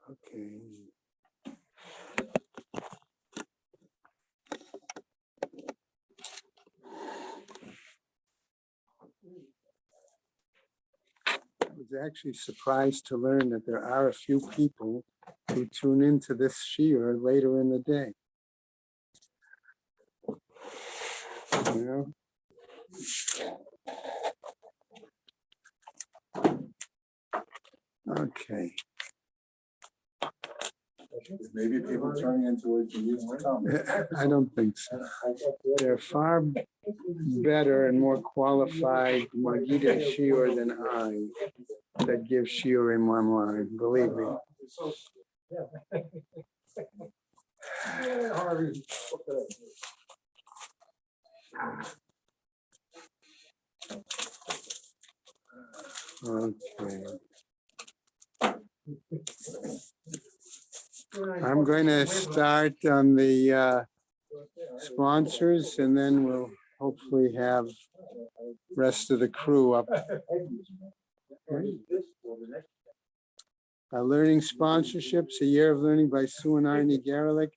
Okay. I was actually surprised to learn that there are a few people who tune into this shiur later in the day. You know? Okay. Maybe people turning into it to use the tongue. I don't think so. They're far better and more qualified Magida shiur than I that give shiur in one line, believe me. Okay. I'm going to start on the sponsors, and then we'll hopefully have rest of the crew up. Learning sponsorships, a year of learning by Sue and Arnie Garelick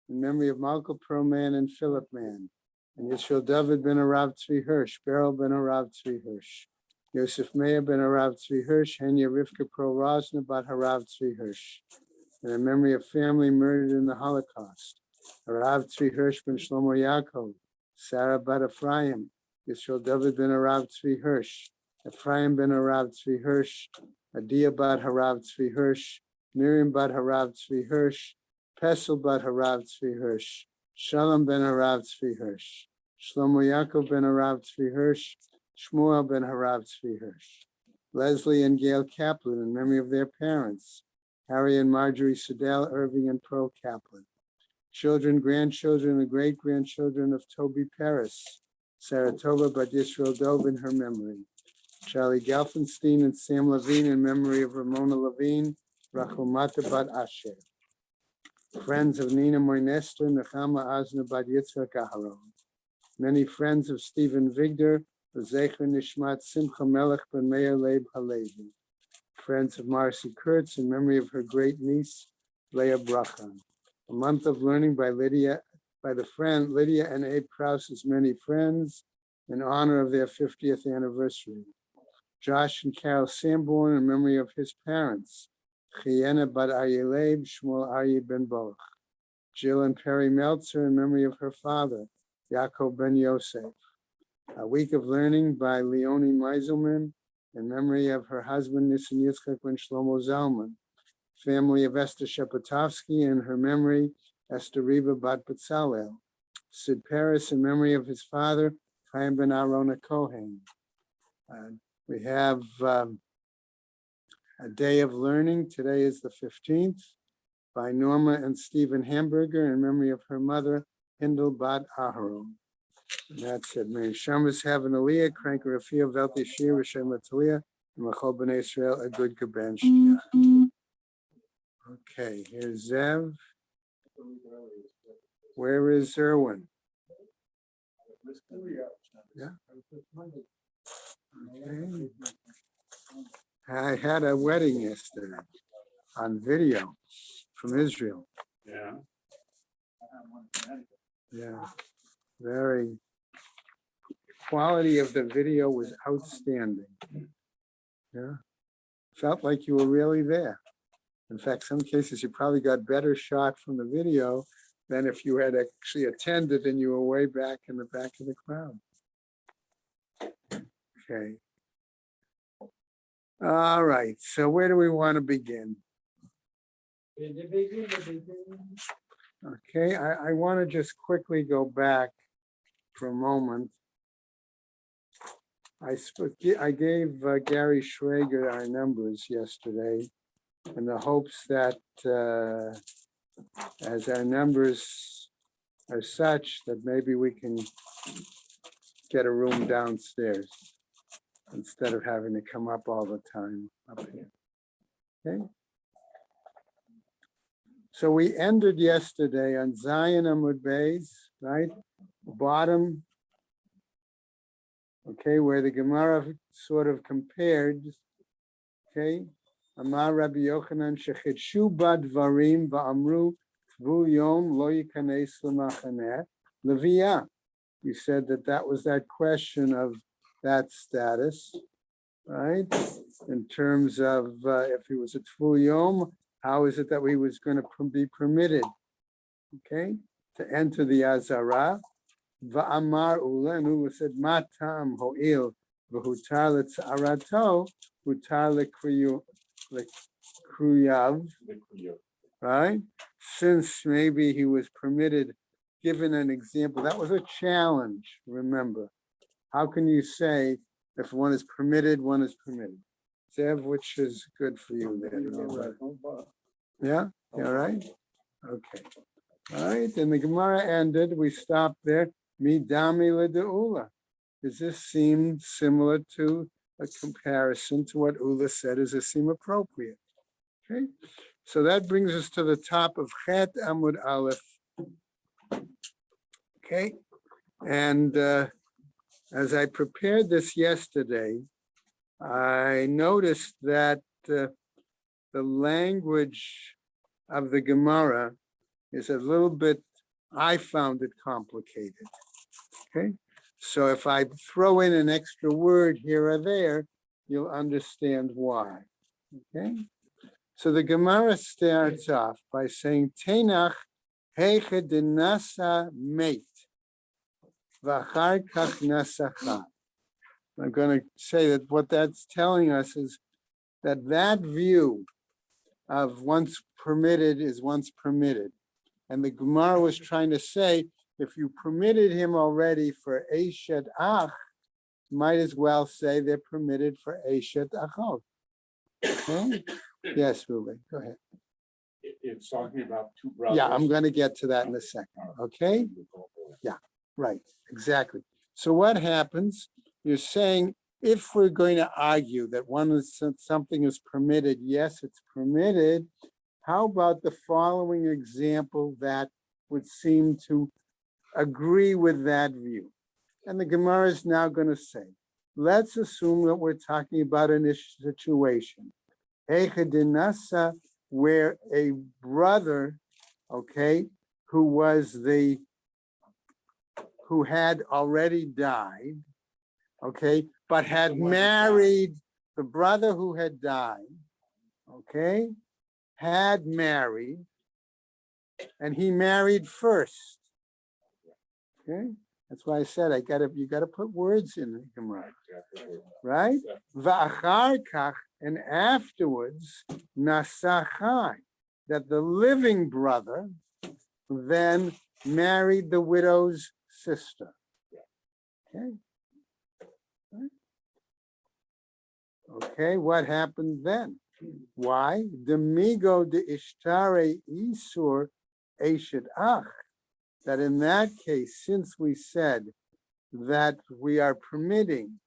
in memory of Malcolm Pearl Mann and Philip Mann, and Yisrael David ben Arav Tzvi Hirsch, Beryl ben Arav Tzvi Hirsch, Yosef Meir ben Arav Tzvi Hirsch, Henya Rivka Pro Rosna bat Harav Tzvi Hirsch, and in memory of family murdered in the Holocaust, Arav Tzvi Hirsch ben Shlomo Yaakov, Sarah bat Ephraim, Yisrael David ben Arav Tzvi Hirsch, Ephraim ben Arav Tzvi Hirsch, Adia bat Harav Tzvi Hirsch, Miriam bat Harav Tzvi Hirsch, Pesel bat Harav Tzvi Hirsch, Shalom ben Harav Tzvi Hirsch, Shlomo Yaakov ben Harav Tzvi Hirsch, Shmuel ben Harav Tzvi Hirsch, Leslie and Gail Kaplan in memory of their parents, Harry and Marjorie Sedell, Irving and Pearl Kaplan, children, grandchildren, and great-grandchildren of Toby Paris, Saratova bat Yisrael Dov in her memory, Charlie Gelfenstein and Sam Levine in memory of Ramona Levine, Rachel Mata bat Asher. Friends of Nina Moynester, Nechama Azna bat Yitzhak Aharon. Many friends of Stephen Vigder, Zecher Nishmat Simcha Melech ben Meir Leib Halevi. Friends of Marcy Kurtz in memory of her great niece, Leah Brachan. A month of learning by Lydia and Abe Krause's many friends in honor of their 50th anniversary. Josh and Carol Sanborn in memory of his parents, Chiyena bat Aryeh Leib, Shmuel Aryeh ben Boch. Jill and Perry Meltzer in memory of her father, Yaakov ben Yosef. A week of learning by Leonie Meiselman in memory of her husband, Nissen Yitzchak ben Shlomo Zalman. Family of Esther Shepatovsky in her memory, Esther Reba bat Betzalel. Sid Paris in memory of his father, Chaim ben Aaron Kohen. We have a day of learning. Today is the 15th by Norma and Stephen Hamburger in memory of her mother, Hindel bat Aharon. And that's it. May Shamas have an aliyah, crank Rafia, Velti Shir, Rishem Latalia, and Machol B'nai Israel, a good Gaban Shkia. Okay, here's Zev. Where is Erwin? Yeah. Okay. I had a wedding yesterday on video from Israel. Yeah. Yeah, very. Quality of the video was outstanding. Yeah, felt like you were really there. In fact, some cases you probably got better shot from the video than if you had actually attended and you were way back in the back of the crowd. Okay. All right, so where do we want to begin? Okay, I want to just quickly go back for a moment. I gave Gary Schrager our numbers yesterday in the hopes that as our numbers are such that maybe we can get a room downstairs instead of having to come up all the time up here. Okay. So we ended yesterday on Zion Amud Beis, right? Bottom, okay, where the Gemara sort of compared, okay, Amar Rabbi Yochanan shechidshu badvarim va'amru tvu yom lo yikanes l'machaneh leviyah. You said that was that question of that status, right? In terms of if he was a tvu yom, how is it that he was going to be permitted, okay, to enter the Azara? Va'amar Ula, and Ula said, Matam ho'il v'hutar le'tzarato, hutar le'kruyav, right? Since maybe he was permitted, given an example, that was a challenge, remember. How can you say if one is permitted, one is permitted? Zev, which is good for you there? Yeah, yeah, right? Okay. All right, and the Gemara ended, we stopped there. Midami le'de'ula. Does this seem similar to a comparison to what Ula said? Does this seem appropriate? Okay, so that brings us to the top of Chet Amud Aleph. Okay, and as I prepared this yesterday, I noticed that the language of the Gemara is a little bit, I found it complicated. Okay, so if I throw in an extra word here or there, you'll understand why. Okay, so the Gemara starts off by saying, Tenach heiche denasa meit, v'achar kach nasacha. I'm going to say that what that's telling us is that view of once permitted is once permitted. And the Gemara was trying to say, if you permitted him already for Eshet Ach, might as well say they're permitted for Eshet Achot. Okay? Yes, Ruben, go ahead. It's talking about two brothers. Yeah, I'm going to get to that in a second. Okay? Yeah, right, exactly. So what happens? You're saying if we're going to argue that something is permitted, yes, it's permitted. How about the following example that would seem to agree with that view? And the Gemara is now going to say, let's assume that we're talking about a situation, Echadinasa, where a brother, okay, who had already died, okay, but had married the brother who had died, okay, had married, and he married first. Okay, that's why I said you gotta put words in the Gemara, right? Va'achar kach, and afterwards nasachai, that the living brother then married the widow's sister. Okay. Okay, what happened then? Why? Demigo de ishtare isur eshet ach. That in that case, since we said that we are permitting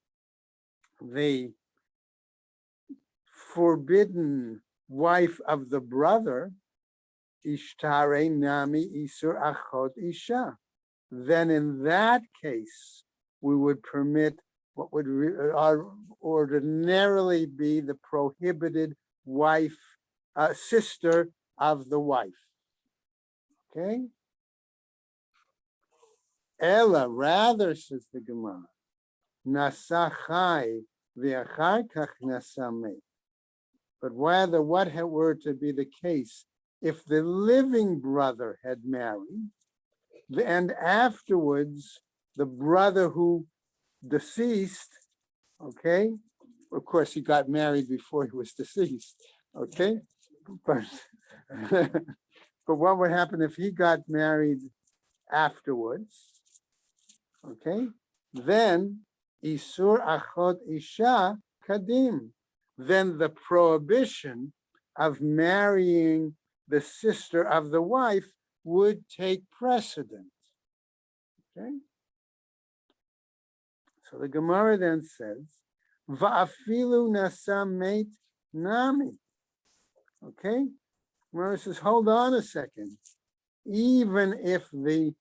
the forbidden wife of the brother, ishtare nami isur achot isha, then in that case, we would permit what would ordinarily be the prohibited wife, sister of the wife. Okay? Ella, rather, says the Gemara, nasachai v'achar kach nasamei. But rather, what were to be the case if the living brother had married, and afterwards the brother who deceased, okay, of course he got married before he was deceased, okay, but but what would happen if he got married afterwards? Okay, then isur achot isha kadim, then the prohibition of marrying the sister of the wife would take precedent. Okay. So the Gemara then says, "Va'afilu nasam meit nami." Okay, Gemara says, "Hold on a second. Even if the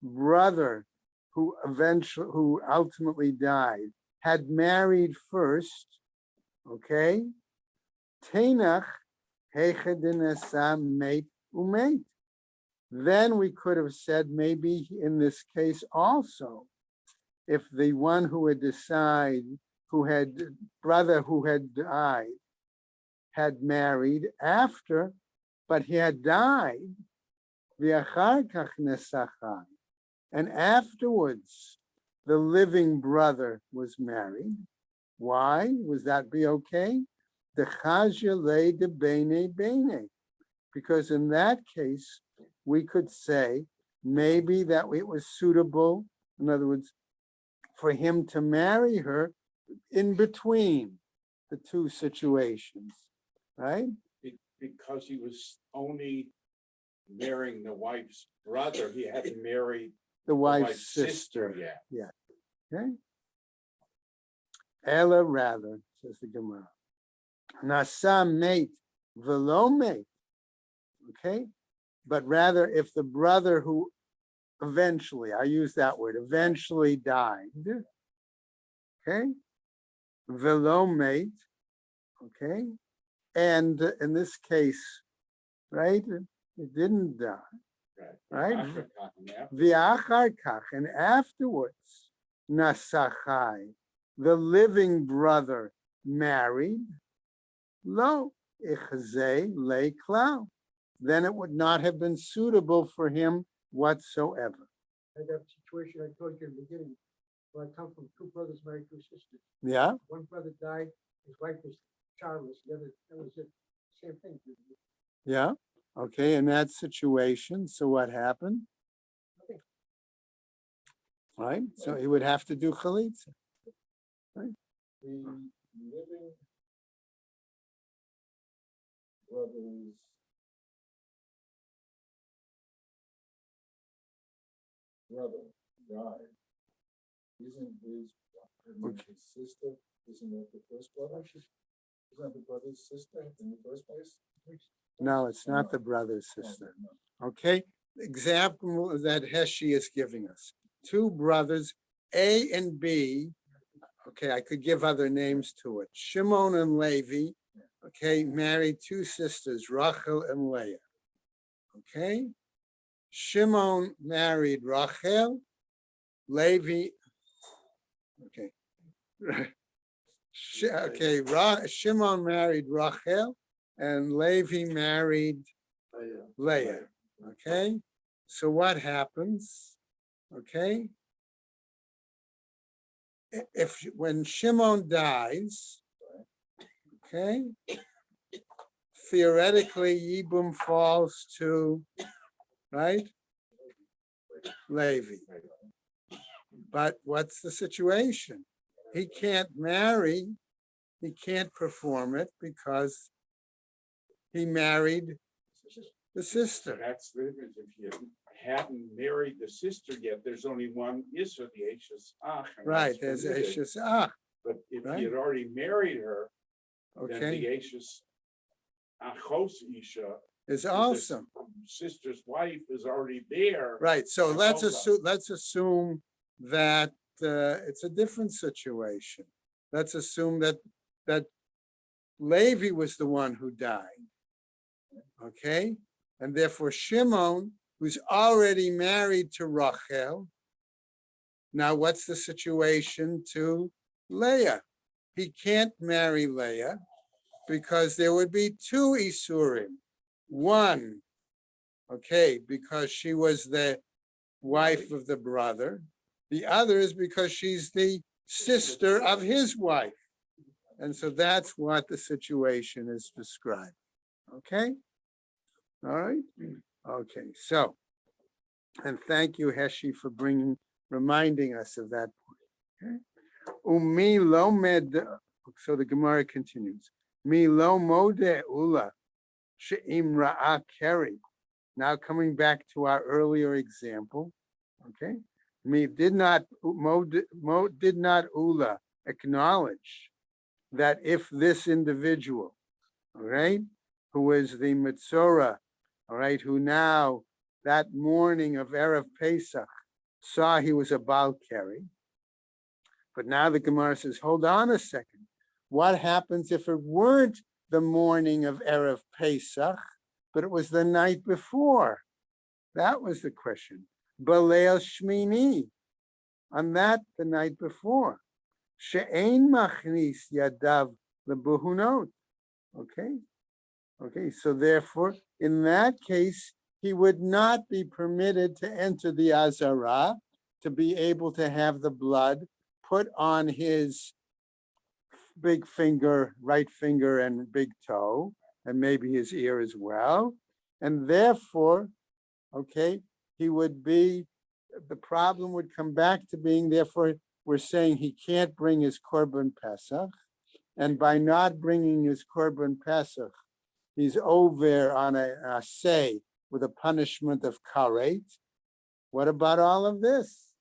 brother who ultimately died had married first, okay, Tenach hechedinasa mate umate. Then we could have said maybe in this case also, if the one who had brother who had died, had married after, but he had died, and afterwards the living brother was married. Why? Was that be okay? Because in that case, we could say maybe that it was suitable, in other words, for him to marry her in between the two situations, right? Because he was only marrying the wife's brother, he hadn't married The the wife's sister. yet. Okay. Ella rather, says the Gemara. Nasa mate, velo mate. Okay. But rather, if the brother who eventually, I use that word, eventually died, okay, velo mate, okay, and in this case, right, it didn't die, right? V'achar kach, and afterwards, nasachai, the living brother married, lo ichzei le klau. Then it would not have been suitable for him whatsoever. Like that situation I told you in the beginning, where I come from two brothers married two sisters. Yeah, One brother died, his wife was childless, the other, that was it, same thing. yeah. Okay, in that situation, so what happened? Right, so he would have to do chalitza. The living brother's brother died. Isn't his sister, isn't that the first brother? Isn't that the brother's sister in the first place? No, it's not the brother's sister. Okay, example that Heshi is giving us. Two brothers, A and B. Okay, I could give other names to it. Shimon and Levi, okay, married two sisters, Rachel and Leah. Okay, Shimon married Rachel, Levi, okay. Shimon married Rachel and Levi married Leah. Okay, so what happens? Okay, when Shimon dies, okay, theoretically Yibum falls to, right, Levi. But what's the situation? He can't marry, he can't perform it because he married the sister. That's the difference. If you hadn't married the sister yet, there's only one Isra, the Ashes Ach. Right, there's Ashes Ach. But if right? he had already married her, then Okay, the Ashes Achos Isha, is also sister's wife, is already there. right. So That's let's assume that it's a different situation. Let's assume that Levi was the one who died. Okay, and therefore Shimon, who's already married to Rachel, now what's the situation to Leah? He can't marry Leah because there would be two Isurim. One, okay, because she was the wife of the brother. The other is because she's the sister of his wife. And so that's what the situation is described. Okay? All right? Okay, so, and thank you, Heshi, for reminding us of that point. Okay? Umi lomed, so the Gemara continues. Mi lo mode ula she'im ra'a keri. Now coming back to our earlier example, okay? Mi did not ula acknowledge that if this individual, all right, who is the Mitzorah, all right, who now that morning of Erev Pesach saw he was a Baal Keri, but now the Gemara says, hold on a second. What happens if it weren't the morning of Erev Pesach, but it was the night before. That was the question. Baleil Shmini, on that the night before. She'ein machnis yadav lebuhunot. Okay, so therefore, in that case, he would not be permitted to enter the Azara, to be able to have the blood put on his big finger, right finger, and big toe, and maybe his ear as well. And therefore, okay, he would be, the problem would come back to being, therefore, we're saying he can't bring his Korban Pesach. And by not bringing his Korban Pesach, he's over on a say with a punishment of karet. What about all of this?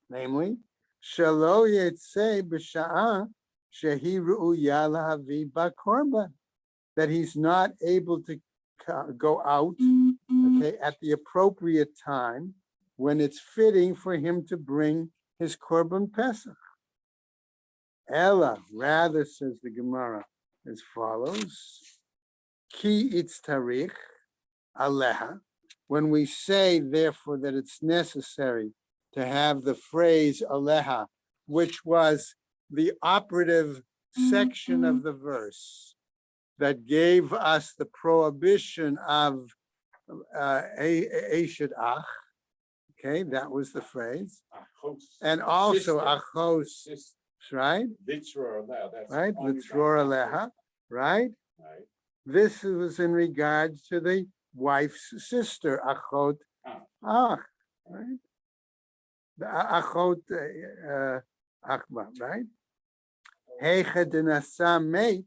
Namely, shelo yetzei b'sha'ah shehi ru'uya lahavi b'korban, that he's not able to go out, okay, at the appropriate time when it's fitting for him to bring his Korban Pesach. Ella, rather, says the Gemara, as follows: Ki itz tarich aleha. When we say, therefore, that it's necessary to have the phrase aleha, which was the operative section of the verse that gave us the prohibition of Eshet Ach. Okay, that was the phrase. Achos. And also Sister. Achos, Sister. right? Vitzra Aleha, that's Right, only Vitzror by- Aleha, right? Right. This was in regards to the wife's sister, Achot Ach, right? The Achot Achba, right? Heicha denasa mate,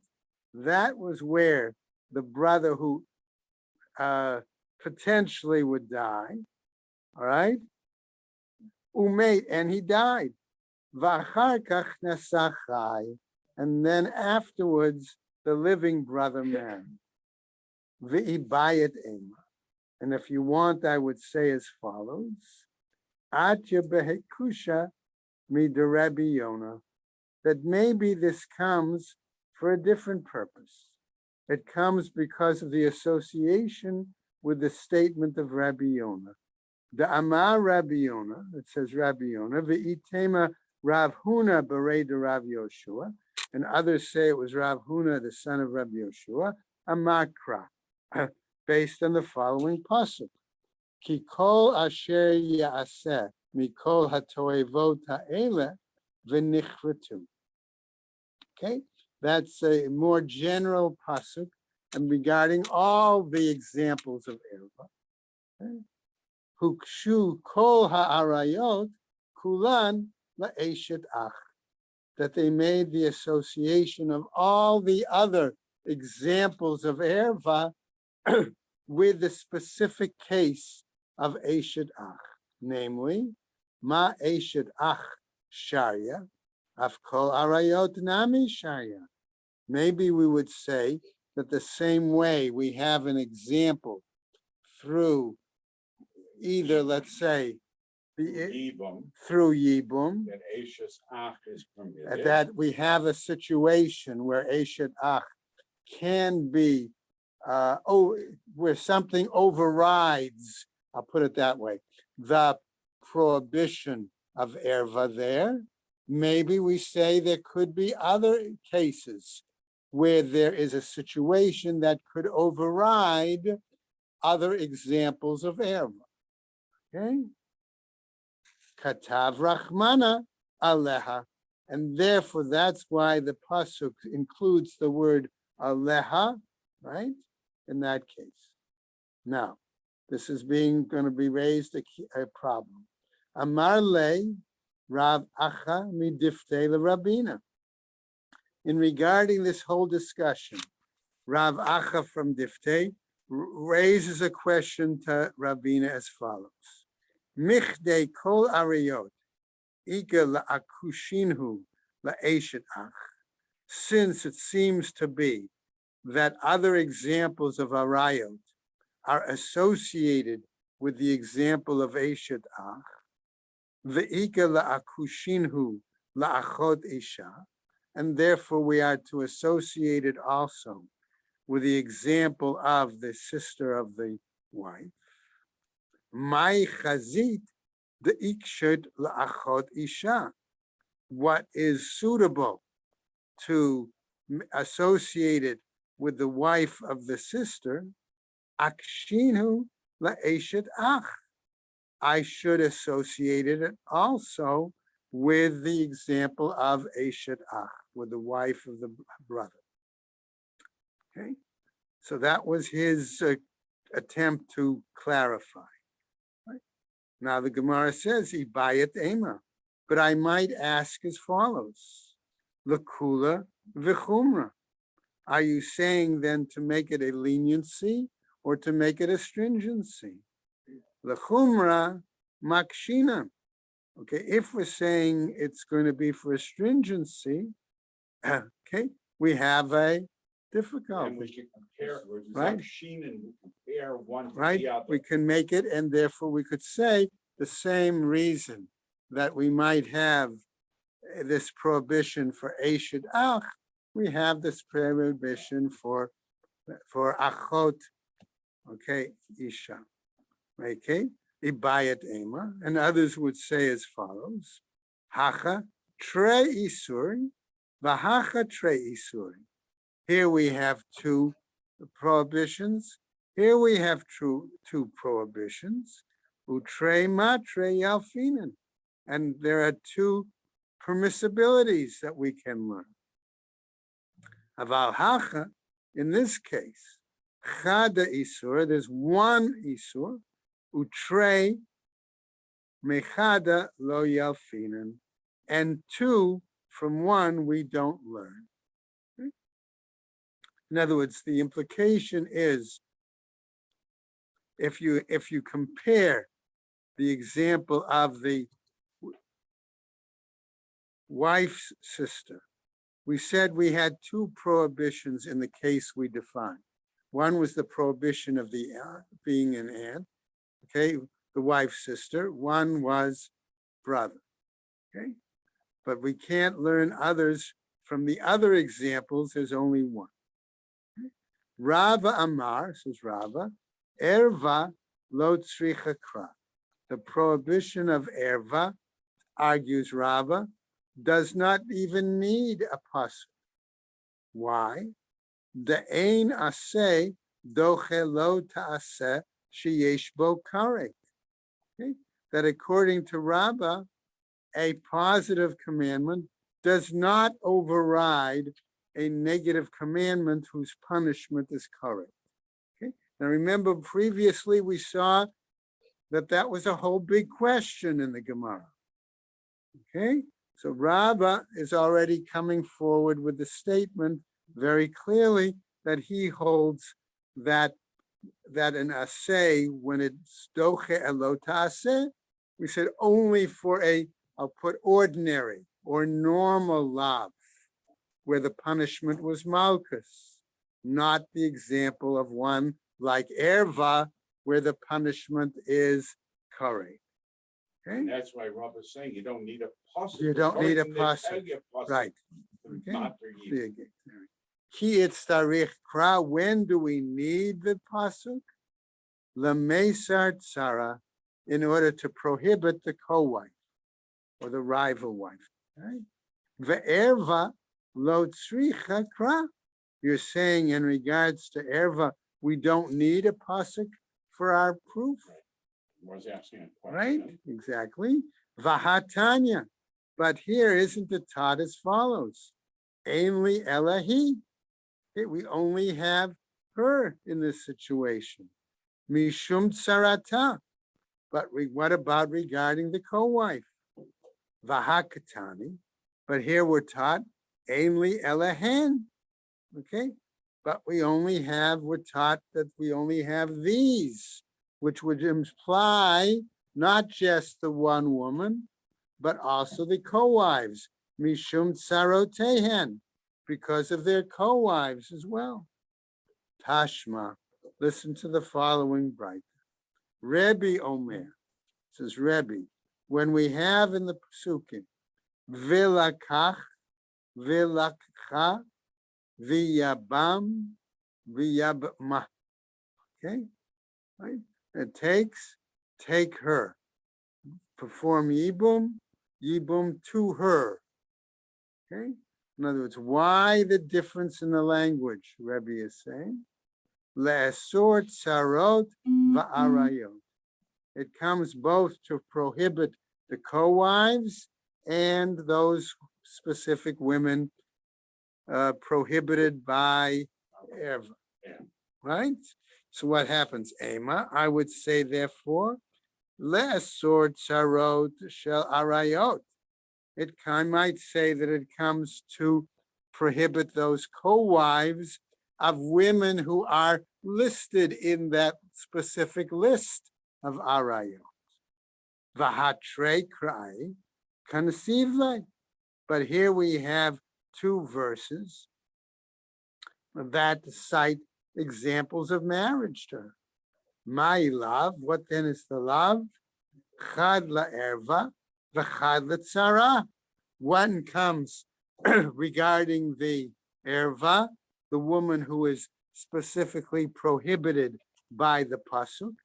that was where the brother who potentially would die, all right? Umate, and he died. V'achar kach nasa chai, and then afterwards the living brother married. V'ibayet ema. And if you want, I would say as follows: Atya behekusha mi'Rabbi Yonah, that maybe this comes for a different purpose. It comes because of the association with the statement of Rabbi Yonah. The Amar Rabbi Yonah, it says Rabbi Yonah, V'itema Rav Huna Berei de Rav Yoshua, and others say it was Rav Huna, the son of Rabbi Yoshua, Amakra, based on the following pasuk: Ki kol asher ya'aseh mikol hatoevot ha'ele v'nichvetu. Okay, that's a more general pasuk, and regarding all the examples of erva. Okay? Hukshu kol ha'arayot kulan la'eshet ach, that they made the association of all the other examples of erva with the specific case of eshet ach, namely, ma eshet ach sharia, af kol arayot nami sharia. Maybe we would say that the same way we have an example through either, let's say, Yibum, through Yibum, that Ashes Ach is permitted. that we have a situation where Eshet Ach can be, where something overrides, I'll put it that way, the prohibition of erva there. Maybe we say there could be other cases where there is a situation that could override other examples of erva. Okay? Katav Rachmana Aleha. And therefore, that's why the pasuk includes the word Aleha, right? In that case. Now, this is going to be raised a problem. Amar le Rav Acha midiftei leRabina. In regarding this whole discussion, Rav Acha from Diftei raises a question to Rabina as follows: Michdei kol ariyot ika la'akushinhu la'eshet ach. Since it seems to be that other examples of arayot are associated with the example of eshet ach, ve'ika la'akushinhu la'achot isha, and therefore we are to associate it also with the example of the sister of the wife. My chazit the ikshut la'achot isha. What is suitable to associate it with the wife of the sister, akshinu la'eshet ach. I should associate it also with the example of eshet ach, with the wife of the brother. Okay, so that was his attempt to clarify. Right? Now the Gemara says, "Ibayat ema," but I might ask as follows: Lakula v'chumra. Are you saying then to make it a leniency or to make it a stringency? L'chumra makshina. Okay, if we're saying it's going to be for a stringency, okay, we have a And difficulty, we can compare, Right. Sheen and compare one to right? the other. We can make it, and therefore we could say the same reason that we might have this prohibition for Eshid Ach, we have this prohibition for Achot, okay, Isha, okay, Ibayat Ema, and others would say as follows: Hacha tre isuri, vahacha tre isuri. Here we have two prohibitions. Here we have two prohibitions. Utre matre yalfinan, and there are two permissibilities that we can learn. Aval hacha, in this case, chada isur, there's one isur, utre mechada lo yalfinan, and two from one we don't learn. In other words, the implication is if you compare the example of the wife's sister, we said we had two prohibitions in the case we defined. One was the prohibition of the being an aunt, okay, the wife's sister. One was brother, okay? But we can't learn others from the other examples. There's only one. Rava Amar, says Rava, erva lo tzricha kra. The prohibition of erva, argues Rava, does not even need a pasuk. Why? The ein aseh doche lo ta'aseh sheyesh bo karek. Okay? That according to Rava, a positive commandment does not override a negative commandment whose punishment is correct. Okay. Now remember, previously we saw that was a whole big question in the Gemara. Okay, so Rava is already coming forward with the statement very clearly that he holds that an aseh, when it's doche elot aseh, we said only for I'll put ordinary or normal love, where the punishment was malchus, not the example of one like erva, where the punishment is kare. Okay, And that's why Rob is saying you don't need a pasuk. You don't need a pasuk. Right. Okay. Okay. Ki itzarich kra. When do we need the pasuk? Lemesar tzara, in order to prohibit the co-wife or the rival wife. Right? Ve'erva lo tzricha kra. You're saying in regards to erva, we don't need a pasuk for our proof. Was asking a question. Right? Exactly. Vahatanya. But here isn't it taught as follows? Ainli elahi. Okay, we only have her in this situation. Mishum tsarata. But what about regarding the co-wife? Vahakatani. But here we're taught Ainli elahen. Okay? But we're taught that we only have these, which would imply not just the one woman, but also the co-wives, mishum tsarotehen, because of their co-wives as well. Tashma, listen to the following bright. Rebbe Omer, says Rebbe, when we have in the Pesukim, vilakach vilakcha, viyabam, viyabma. Okay, right? It takes, take her. Perform yibum, yibum to her. Okay? In other words, why the difference in the language, Rebbe is saying? Le'asur tsarot va'arayot. It comes both to prohibit the co-wives and those specific women prohibited by Eva. Right? So what happens, Ema? I would say, therefore, le'asur tsarot shel arayot. I might say that it comes to prohibit those co-wives of women who are listed in that specific list of arayot. V'hatre krai conceived. But here we have two verses that cite examples of marriage to her. My love, what then is the love? Chad la'erva, v'chad l'tzara. One comes regarding the erva, the woman who is specifically prohibited by the pasuk,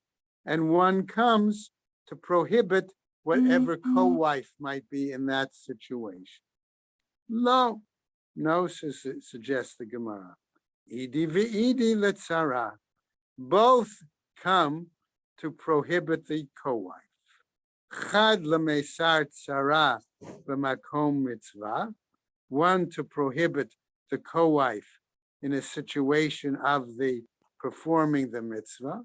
and one comes to prohibit whatever co-wife might be in that situation. No, suggests the Gemara. Idi v'idi letzara. Both come to prohibit the co-wife. Chad lemesar tzara b'makom mitzvah. One to prohibit the co-wife in a situation of the performing the mitzvah,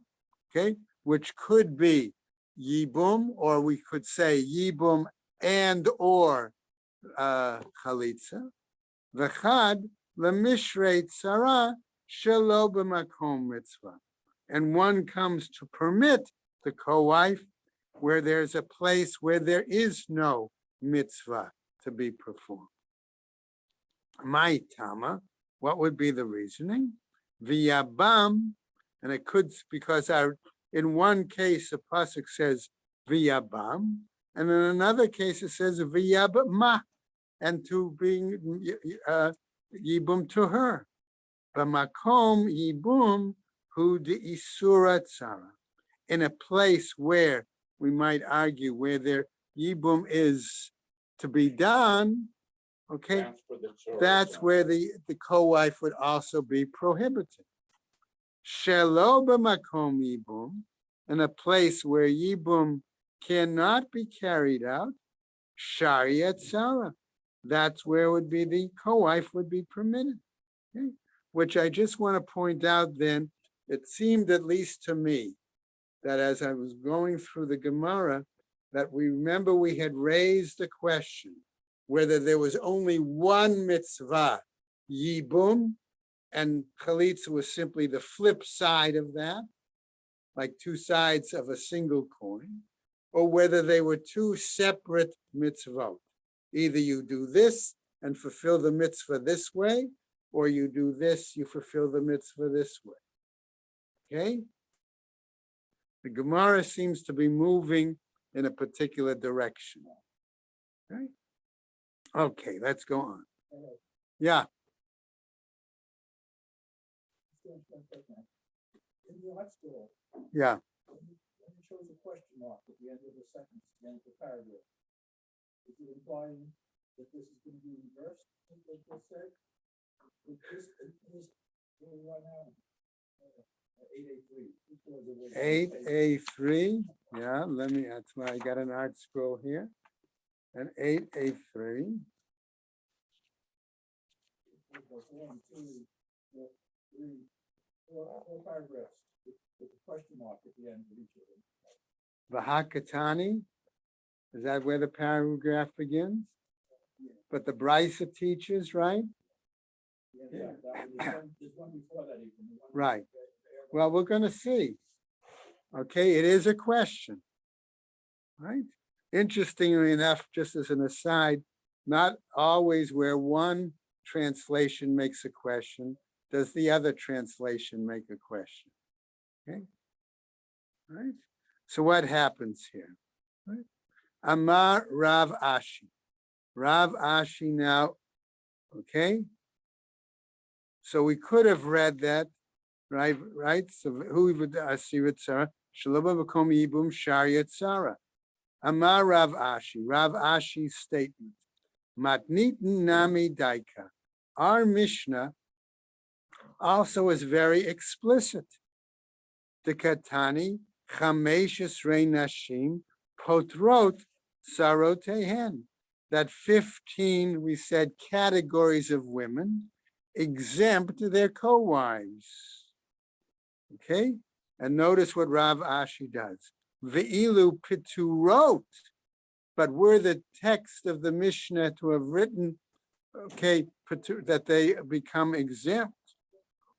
okay, which could be yibum, or we could say yibum and or chalitza. V'chad lemishrei tzara shelo b'makom mitzvah. And one comes to permit the co-wife where there's a place where there is no mitzvah to be performed. My tama, what would be the reasoning? V'yabam, and it could, because in one case the pasuk says v'yabam, and in another case it says v'yabma, and to bring yibum to her. B'makom yibum hu de'isura tzara, in a place where we might argue where their yibum is to be done, okay, that's where the co-wife would also be prohibited. Shelo b'makom yibum, in a place where yibum cannot be carried out, shariat tzara, that's where would be the co-wife would be permitted. Okay? Which I just want to point out then, it seemed at least to me that as I was going through the Gemara, that we remember we had raised the question whether there was only one mitzvah, yibum, and chalitza was simply the flip side of that, like two sides of a single coin, or whether they were two separate mitzvot. Either you do this and fulfill the mitzvah this way, or you do this, you fulfill the mitzvah this way. Okay? The Gemara seems to be moving in a particular direction. Okay? Okay, let's go on. Yeah. In the art school, Yeah. when it shows a question mark at the end of the sentence, the end of the paragraph, is it implying that this is going to be reversed, like they said? This right now, 8A3. 8A3. Yeah, that's why I got an art scroll here. And 8A3. Four paragraphs with a question mark at the end of each of them. Vahakatani. Is that where the paragraph begins? But the Brisa teaches, right? Yeah. There's one before that even. Right. Well, we're going to see. Okay, it is a question. Right? Interestingly enough, just as an aside, not always where one translation makes a question does the other translation make a question. Okay? Right? So what happens here? Right? Amar Rav Ashi. Rav Ashi now Okay? So we could have read that, right? So who would asir tzara? Shalom b'kom yibum shar yitzara. Amar Rav Ashi. Rav Ashi's statement. Matnit nami daika. Our Mishnah also is very explicit. The Katani Chameshes Rei Nashim Potrot Sarotehen. That 15, we said, categories of women exempt their co-wives. Okay? And notice what Rav Ashi does. Ve'ilu piturot. But were the text of the Mishnah to have written, okay, that they become exempt.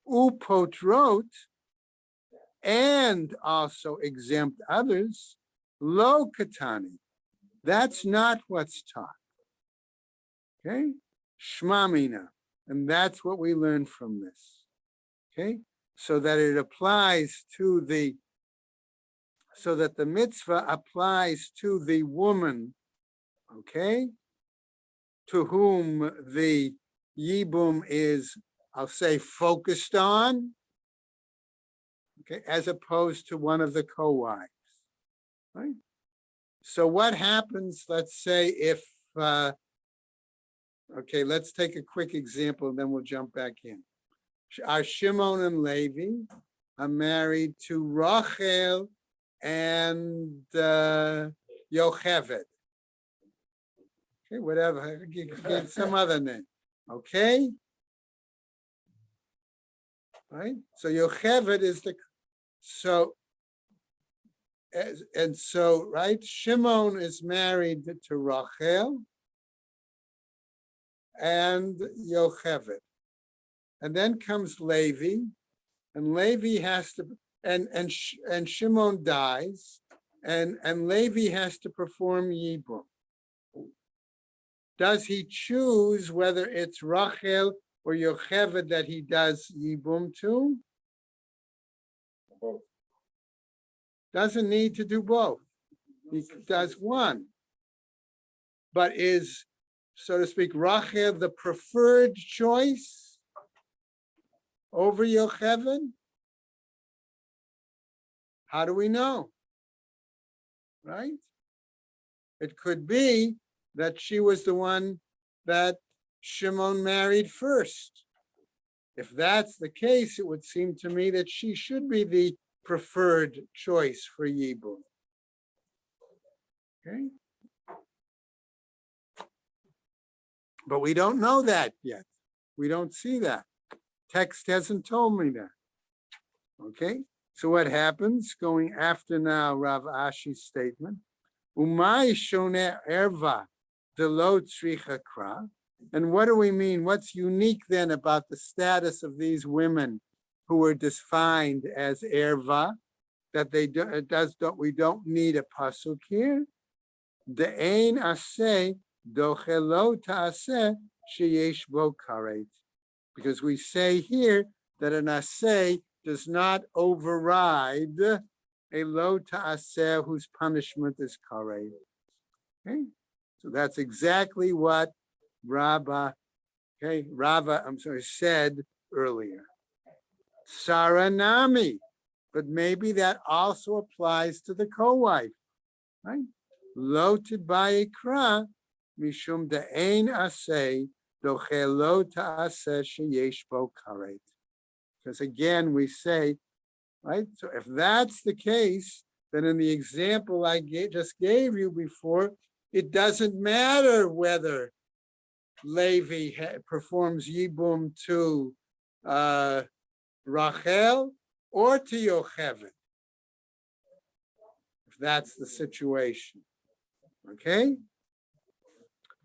Upotrot, and also exempt others, lo katani. That's not what's taught. Okay? Shmamina. And that's what we learn from this. Okay? So that it applies to the, so that the mitzvah applies to the woman, okay, to whom the yibum is, I'll say, focused on, okay, as opposed to one of the co-wives, right? So what happens, let's say, if, okay, let's take a quick example, and then we'll jump back in. Our Shimon and Levi are married to Rachel and Yocheved. Okay, whatever, give some other name. Okay? Right? So Yocheved is the, so, and so, right? Shimon is married to Rachel and Yocheved. And then comes Levi, and Levi has to, and Shimon dies, and Levi has to perform Yibum. Does he choose whether it's Rachel or Yocheved that he does Yibum to? Both. Doesn't need to do both. He does one. But is, so to speak, Rachel the preferred choice over Yocheved? How do we know? Right? It could be that she was the one that Shimon married first. If that's the case, it would seem to me that she should be the preferred choice for Yibum. Okay? But we don't know that yet. We don't see that. Text hasn't told me that. Okay? So what happens, going after now Rav Ashi's statement, Umay shone erva delo tzricha kra. And what do we mean? What's unique then about the status of these women who were defined as erva, that they we don't need a pasuk here? De'ein aseh dochelo ta'aseh sheyesh bo karet. Because we say here that an aseh does not override a lo ta'aseh whose punishment is karet. Okay, so that's exactly what Rava said earlier. Saranami, but maybe that also applies to the co-wife, right? Lo tidbayikra mishum de'ein aseh doche lo ta'aseh sheyesh bo karet. Because again, we say, right? So if that's the case, then in the example I just gave you before, it doesn't matter whether Levi performs Yibum to Rachel or to Yocheved, if that's the situation. Okay?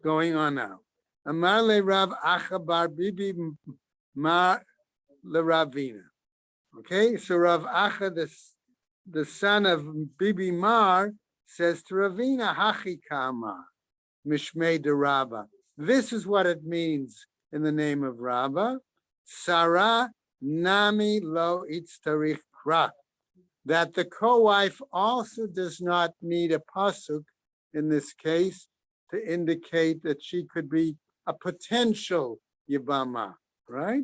Going on now. Amar le Rav Achabar Bibi Mar le Ravina. Okay, so Rav Acha, the son of Bibi Mar, says to Ravina, Hachi Kama, Mishmei de Rabba. This is what it means in the name of Rabba. Sarah nami lo itztarich kra. That the co-wife also does not need a pasuk in this case to indicate that she could be a potential Yibama, right?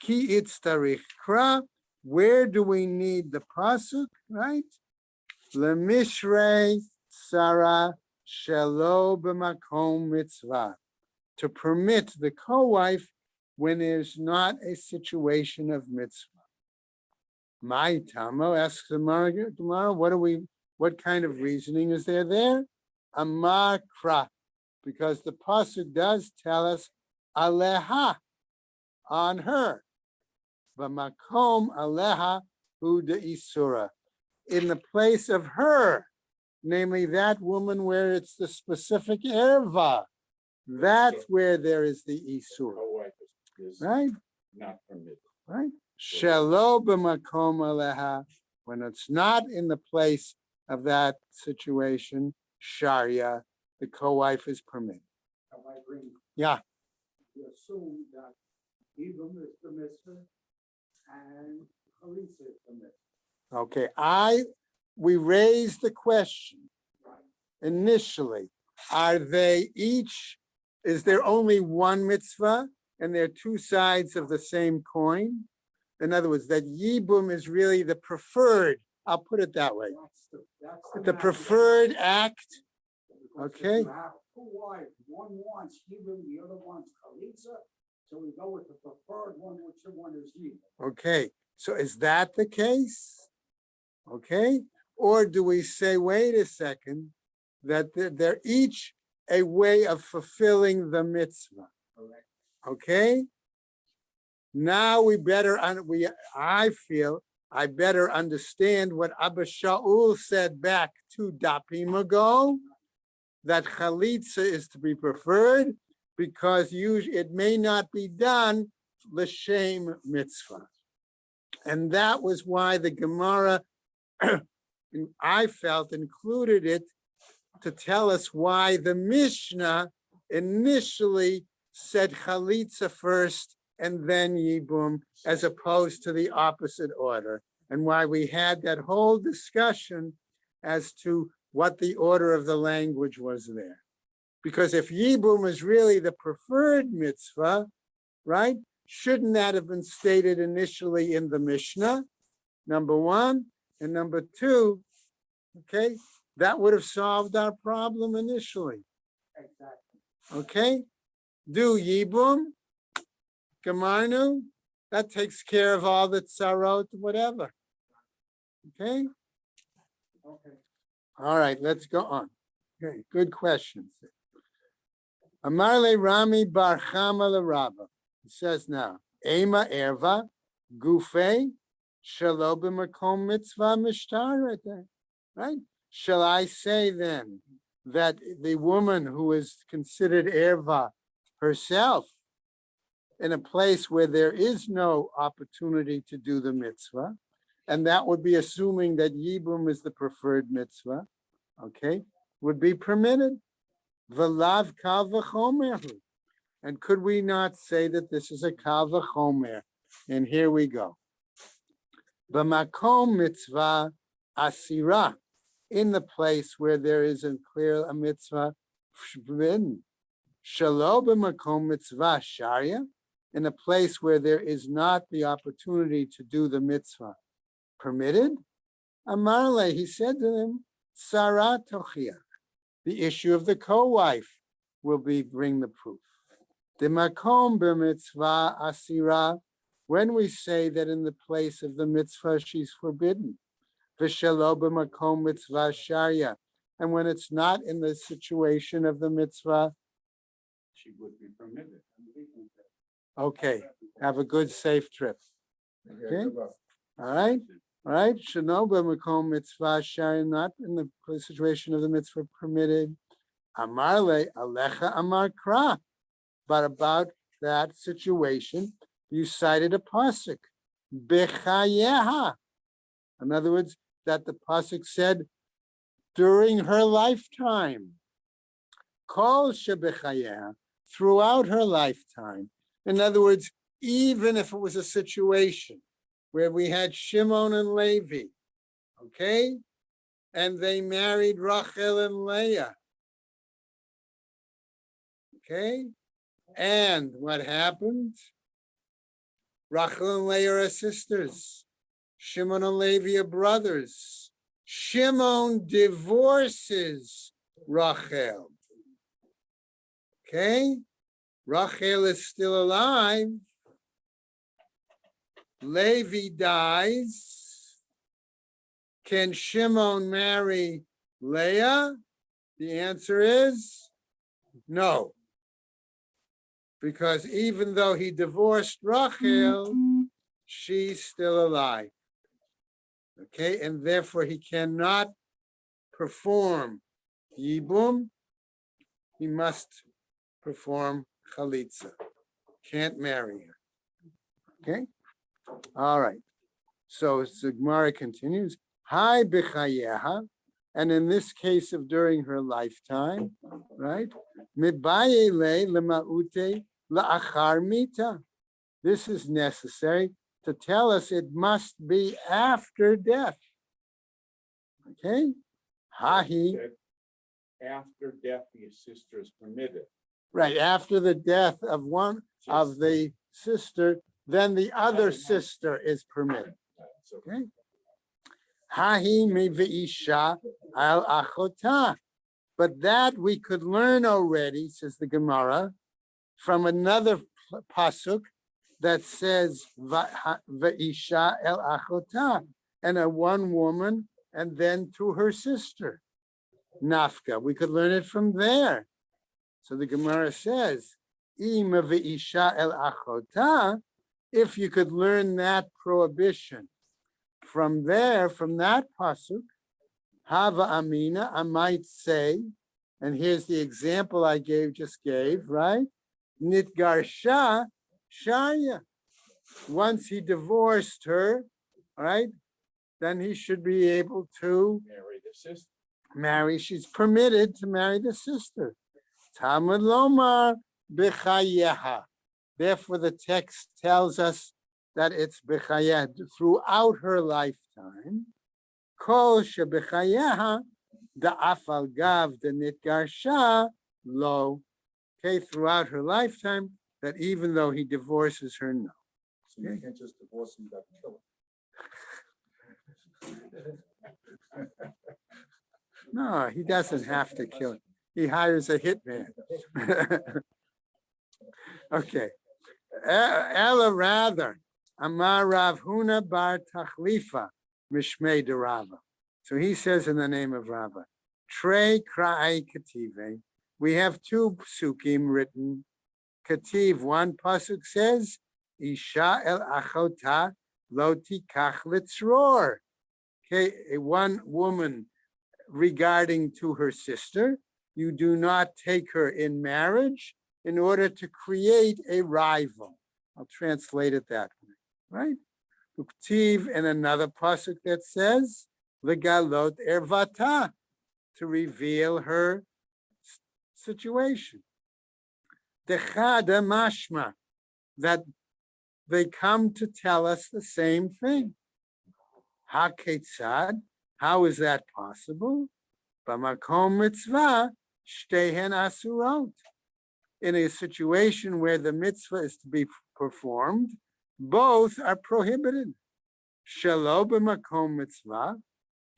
Ki itztarich kra. Where do we need the pasuk, right? Lemishrei Sarah shelo b'makom mitzvah. To permit the co-wife when there's not a situation of mitzvah. My Tamo asks tomorrow, what kind of reasoning is there? Amar kra, because the pasuk does tell us aleha, on her. B'makom aleha hu de'isura, in the place of her, namely that woman where it's the specific erva. That's where there is the isur, Co-wife is right? not permitted. Right? Shelo b'makom aleha, when it's not in the place of that situation, sharia, the co-wife is permitted. Am I agreeing? Yeah, We assume that Ibram is the mitzvah and Chalitza is the mitzvah. okay. We raised the question Right. initially. Are they each, is there only one mitzvah and they're two sides of the same coin? In other words, that Yibum is really the preferred, I'll put it that way, That's the preferred act. Because if Okay. You have two wives, one wants Ibram, the other wants Chalitza, so we go with the preferred one, which the one is Ibram. Okay, so is that the case? Okay, or do we say, wait a second, that they're each a way of fulfilling the mitzvah? Correct. Okay, now I feel I better understand what Abba Shaul said back 2 dapim ago, that chalitza is to be preferred because it may not be done l'shem mitzvah. And that was why the Gemara, I felt, included it to tell us why the Mishnah initially said chalitza first and then yibum, as opposed to the opposite order, and why we had that whole discussion as to what the order of the language was there. Because if yibum is really the preferred mitzvah, right, shouldn't that have been stated initially in the Mishnah? Number one. And number two, okay, that would have solved our problem initially. Exactly. Okay, do yibum, gemarnu, that takes care of all the tzarot, whatever. Okay, Okay. all right, let's go on. Okay, good questions. Amarle Rami Bar Chama LeRabba. It says now, Ema Erva, Gufe, Shalo b'makom mitzvah mishtar, right? Shall I say then that the woman who is considered erva herself in a place where there is no opportunity to do the mitzvah, and that would be assuming that yibum is the preferred mitzvah, okay, would be permitted. V'lav kal v'chomer. And could we not say that this is a kal v'chomer? And here we go. B'makom mitzvah asira, in the place where there is a clear mitzvah forbidden. Shalo b'makom mitzvah sharia, in a place where there is not the opportunity to do the mitzvah permitted. Amarle, he said to them, Sarah tochiach, the issue of the co-wife will bring the proof. The makom b'mitzvah asira, when we say that in the place of the mitzvah she's forbidden, v'shelo b'makom mitzvah sharia, and when it's not in the situation of the mitzvah, She would be permitted. okay, have a good, safe trip. Okay, all right, shelo b'makom mitzvah sharia, not in the situation of the mitzvah permitted. Amarle alecha amar kra, but about that situation, you cited a pasuk, bechayeha. In other words, that the pasuk said during her lifetime, kol shebechayeha, throughout her lifetime. In other words, even if it was a situation where we had Shimon and Levi, okay, and they married Rachel and Leah, okay, And what happened? Rachel and Leah are sisters. Shimon and Levi are brothers. Shimon divorces Rachel. Okay? Rachel is still alive. Levi dies. Can Shimon marry Leah? The answer is no. Because even though he divorced Rachel, she's still alive. Okay, and therefore he cannot perform Yibum. He must perform Chalitza. Can't marry her. Okay? All right. So the Gemara continues. Hi b'chayeha. And in this case of during her lifetime, right? Mibaye le lema'ute la'achar mita. This is necessary to tell us it must be after death. Okay? Hahi. After death, the sister is permitted. Right, after the death of one of the sister, then the other sister is permitted. Okay? Hahi mi ve'isha al achota. But that we could learn already, says the Gemara, from another pasuk that says ve'isha el achota, and a one woman, and then to her sister. Nafka. We could learn it from there. So the Gemara says, Ima ve'isha el achota, if you could learn that prohibition from there, from that pasuk, Hava Amina, I might say, and here's the example I just gave, right? Nitgarsha Shaya. Once he divorced her, right, then he should be able to Marry the sister. she's permitted to marry the sister. Talmud Lomar B'chayeha. Therefore, the text tells us that it's B'chayeha throughout her lifetime. Kol shebechayeha da'afal gav denitgarsha lo. Okay, throughout her lifetime, that even though he divorces her, no. So you can't just divorce him, you gotta kill him. No, he doesn't have to kill him. He hires a hitman. Okay. Ella rather, Amar Rav Huna bar Tachlifa, Mishmei de Rava. So he says in the name of Rava, Trei Kra'ai Kative. We have two psukim written. Kativ, one pasuk says, Isha el achota lo tikach litzror. Okay, one woman regarding to her sister, you do not take her in marriage in order to create a rival. I'll translate it that way, right? Uktiv, and another pasuk that says, Legalot ervata, to reveal her situation. Dechada mashma, that they come to tell us the same thing. Haketzad, how is that possible? B'makom mitzvah shtehen asurot. In a situation where the mitzvah is to be performed, both are prohibited. Shelo b'makom mitzvah,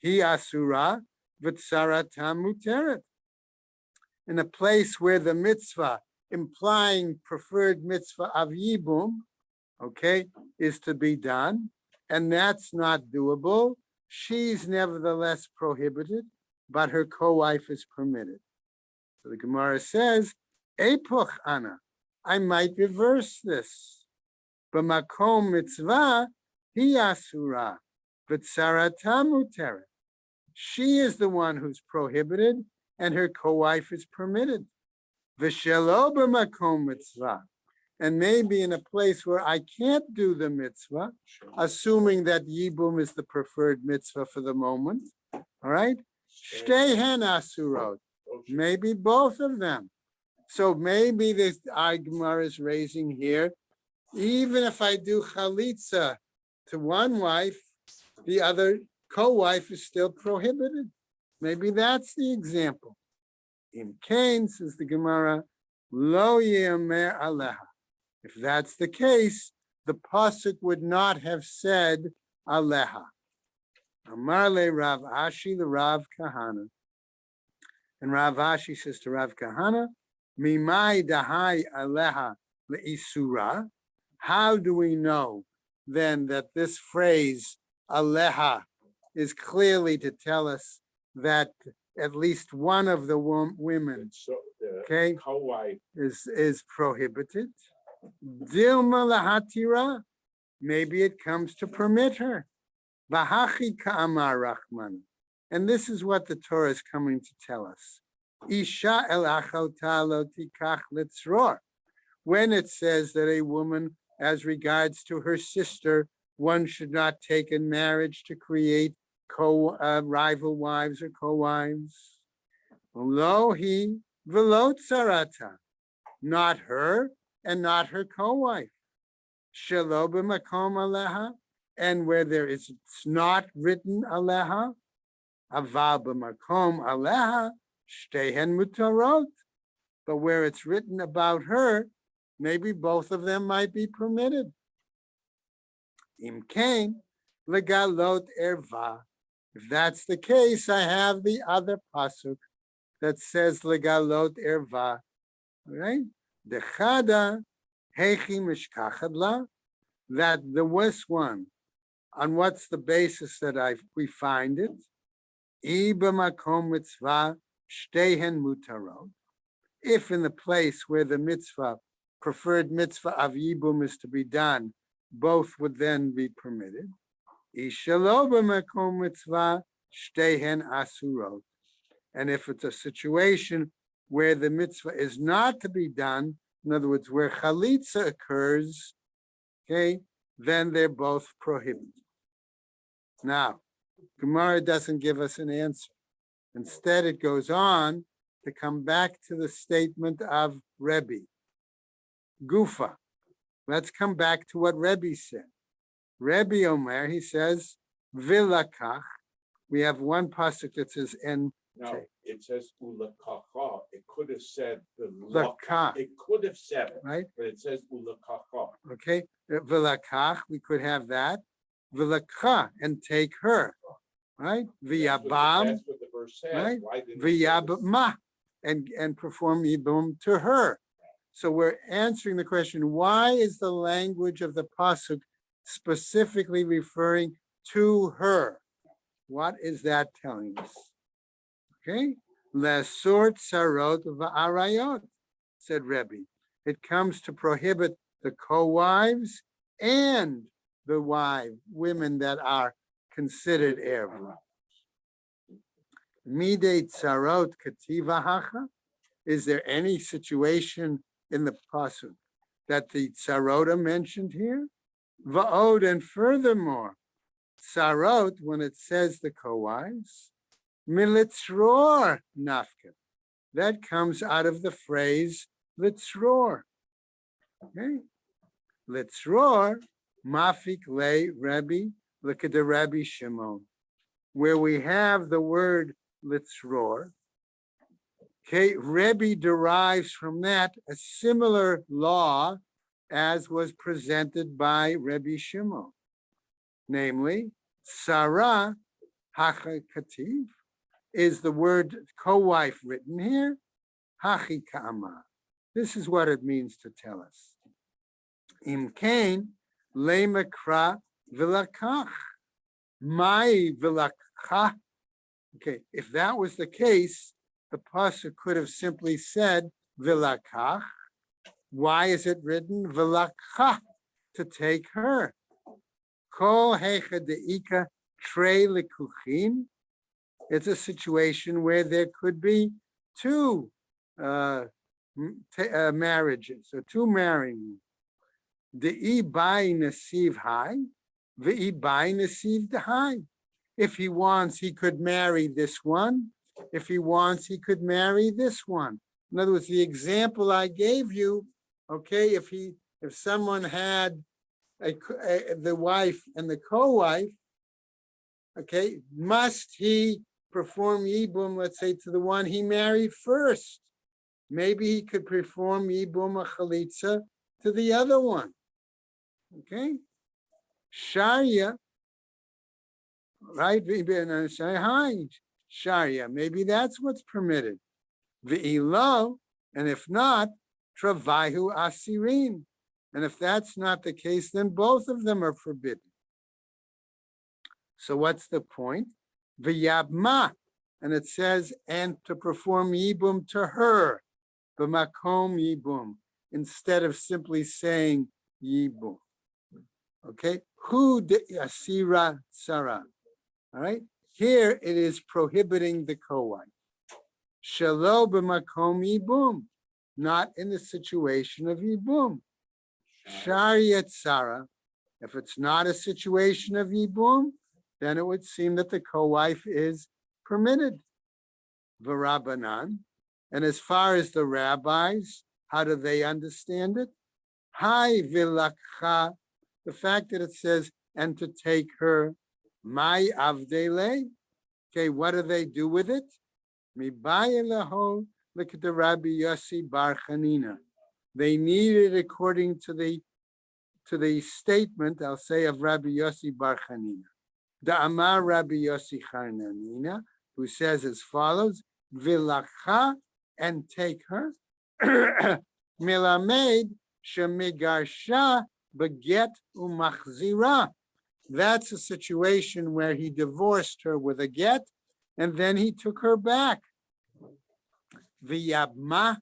hi asura v'tsaratam muteret. In a place where the mitzvah, implying preferred mitzvah of yibum, okay, is to be done, and that's not doable, she's nevertheless prohibited, but her co-wife is permitted. So the Gemara says, Epoch ana, I might reverse this. B'makom mitzvah, hi asura, v'tsarata muteret. She is the one who's prohibited, and her co-wife is permitted. V'shelo b'makom mitzvah. And maybe in a place where I can't do the mitzvah, assuming that yibum is the preferred mitzvah for the moment, all right? Shtehen asurot. Maybe both of them. So maybe this Gemara is raising here, even if I do chalitza to one wife, the other co-wife is still prohibited. Maybe that's the example. In Cain, says the Gemara, Lo yemer aleha. If that's the case, the pasuk would not have said aleha. Amar le Rav Ashi, the Rav Kahana. And Rav Ashi says to Rav Kahana, Mimai dahai aleha le'isura. How do we know then that this phrase aleha is clearly to tell us that at least one of the women, And so the okay, co-wife, is prohibited? Dilma lahatira. Maybe it comes to permit her. Vahachi ka'amar Rachman. And this is what the Torah is coming to tell us. Isha el achota lo tikach litzror. When it says that a woman, as regards to her sister, one should not take in marriage to create rival wives or co-wives. Lo hi velo tzarata. Not her and not her co-wife. Shelo b'makom aleha. And where it's not written aleha, aval b'makom aleha, shtehen mutarot. But where it's written about her, maybe both of them might be permitted. Im kain legalot erva. If that's the case, I have the other pasuk that says legalot erva. Right? Dechada hechi mishkachad la. That the worst one. On what's the basis that we find it? Iba makom mitzvah shtehen mutarot. If in the place where the mitzvah, preferred mitzvah of yibum is to be done, both would then be permitted. Ishalo b'makom mitzvah shtehen asurot. And if it's a situation where the mitzvah is not to be done, in other words, where chalitza occurs, okay, then they're both prohibited. Now, Gemara doesn't give us an answer. Instead, it goes on to come back to the statement of Rebbe. Gufa. Let's come back to what Rebbe said. Rebbe Omer, he says, Vilakach. We have one pasuk that says en. no, it says ulakacha. It could have said the Lakach. It could have said it, Right? but it says ulakacha. Okay. Vilakach, we could have that. Vilakha, and take her. Right? V'yabam. That's what the verse says. Right? Why didn't it say this? V'yabma. And perform yibum to her. So we're answering the question, why is the language of the pasuk specifically referring to her? What is that telling us? Okay, lesor tsarot va'arayot, said Rebbe. It comes to prohibit the co-wives and the women that are considered erva. Midei tsarot kativa hacha. Is there any situation in the pasuk that the tsarot mentioned here? Va'od, and furthermore, tsarot, when it says the co-wives, militzror nafka. That comes out of the phrase litzror. Okay, litzror mafik le Rebbe lekada Rabbi Shimon, where we have the word litzror. Okay, Rebbe derives from that a similar law as was presented by Rebbe Shimon, namely, Sarah hachakativ. Is the word co-wife written here? Hachi ka'ama. This is what it means to tell us. Im kain lemakra vilakach. My vilakach. Okay, if that was the case, the pasuk could have simply said vilakach. Why is it written vilakach? To take her. Kol hecha deika trei likuchim. It's a situation where there could be two marriages or two marrying. De'i bai nasiv hai, ve'i bai nasiv dehai. If he wants, he could marry this one. If he wants, he could marry this one. In other words, the example I gave you, okay, if someone had the wife and the co-wife, okay, must he perform yibum, let's say, to the one he married first? maybe he could perform Yibum or Chalitza to the other one. Okay? Sharia, right? Sharia, maybe that's what's permitted. Ve'ilo, and if not, travaihu asirin. And if that's not the case, then both of them are forbidden. So what's the point? V'yabma, and it says, and to perform yibum to her, b'makom yibum, instead of simply saying yibum. Okay, hu de asira tsara. All right, here it is prohibiting the co-wife. Shelo b'makom yibum, not in the situation of yibum. Shariat tsara, if it's not a situation of yibum, then it would seem that the co-wife is permitted. V'rabanan, and as far as the rabbis, how do they understand it? Hai vilakcha, the fact that it says, and to take her, my avdele, okay, what do they do with it? Mibayeleho, look at the Rabbi Yossi Bar Chanina. They need it according to the statement, I'll say, of Rabbi Yossi Bar Chanina. The Amar Rabbi Yossi Chanina, who says as follows, Vilakha, and take her, Milamed shemigarsha beget umachzira. That's a situation where he divorced her with a get, and then he took her back. V'yabma,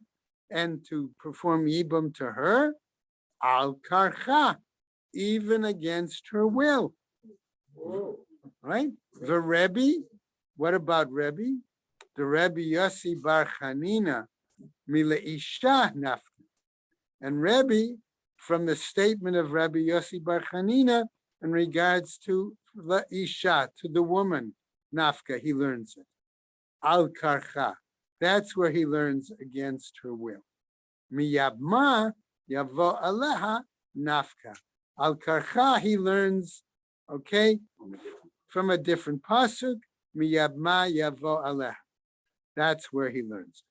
and to perform yibum to her, al karcha, even against her will. Right? The Rebbe, what about Rebbe? The Rebbe Yossi Bar Chanina, Mileisha Nafka. And Rebbe, from the statement of Rabbi Yossi Bar Chanina, in regards to Isha, to the woman, Nafka, he learns it. Al Karcha, that's where he learns against her will. Miyabma Yavo Aleha Nafka. Al Karcha, he learns, okay, from a different pasuk, Miyabma Yavo Aleha. That's where he learns.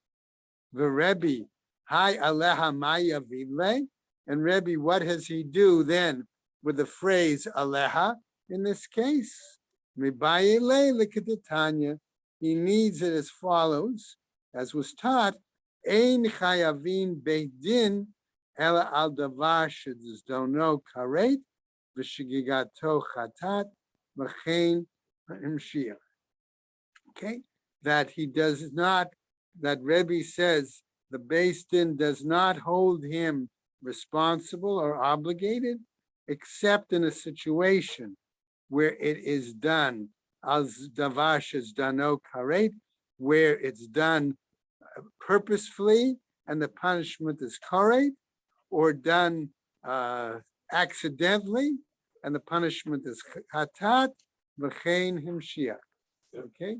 The Rebbe, Hi Aleha Maya Vile, and Rebbe, what does he do then with the phrase Aleha in this case? Mibayele Likadetanya, he needs it as follows, as was taught, Ein Chayavin Beit Din Ela Al Davar Shedzdono Karet V'Shigigato Chatat V'Chein Himshir. Okay, that he does not, that Rebbe says the Beis Din does not hold him responsible or obligated, except in a situation where it is done as davar shezdano karet, where it's done purposefully and the punishment is karet, or done accidentally and the punishment is chatat v'chein himshiach. Okay.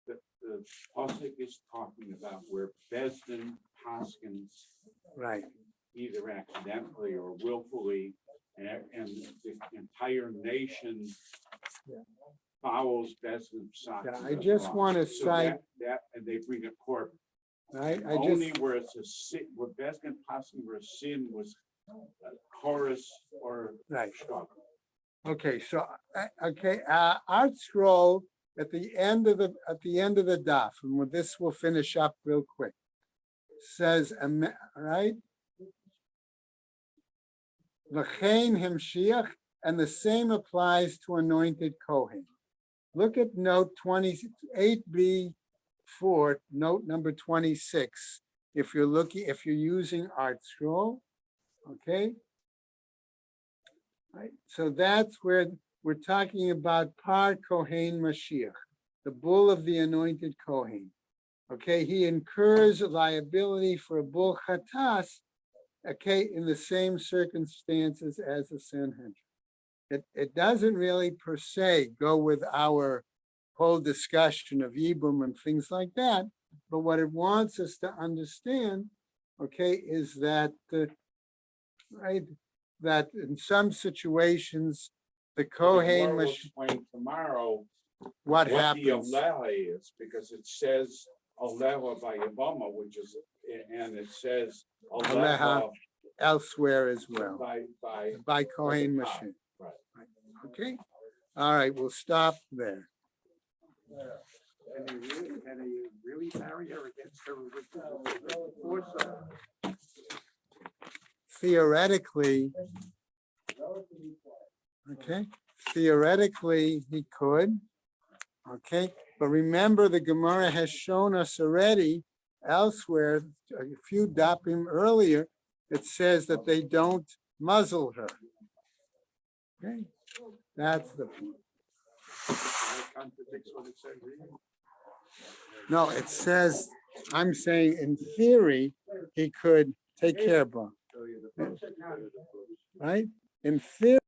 The pasuk is talking about where Besdin Paskins, Right. either accidentally or willfully, and the entire nation follows Besdin's side. Yeah, I just want to cite that, and they bring a court. Right, Only where it's a sin, where Besdin Paskin, where sin was chorus or right. shtok. Okay, so Art Scroll at the end of the daf, and with this we'll finish up real quick. Says, right? V'chein himshiach, and the same applies to anointed Kohen. Look at note 28b4, note number 26. If you're using Art Scroll, okay. Right, so that's where we're talking about Par Kohen Mashiach, the bull of the anointed Kohen. Okay, he incurs liability for a bull chatas, okay, in the same circumstances as the Sanhedrin. It doesn't really per se go with our whole discussion of Yibum and things like that, but what it wants us to understand, okay, is that, right, that in some situations, the Kohen will explain tomorrow what the happens. Aleha is, because it says Aleha by Yavama, which is and it says Aleha elsewhere as well, by Kohen Right. Moshe. Okay, all right, we'll stop there. Can they really marry her against her original force? Theoretically, okay, theoretically, he could. Okay, but remember, the Gemara has shown us already elsewhere, a few dapim earlier, it says that they don't muzzle her. Okay, that's the point. That contradicts what it said, really. No, it says, I'm saying in theory, he could take care of her, right? In theory.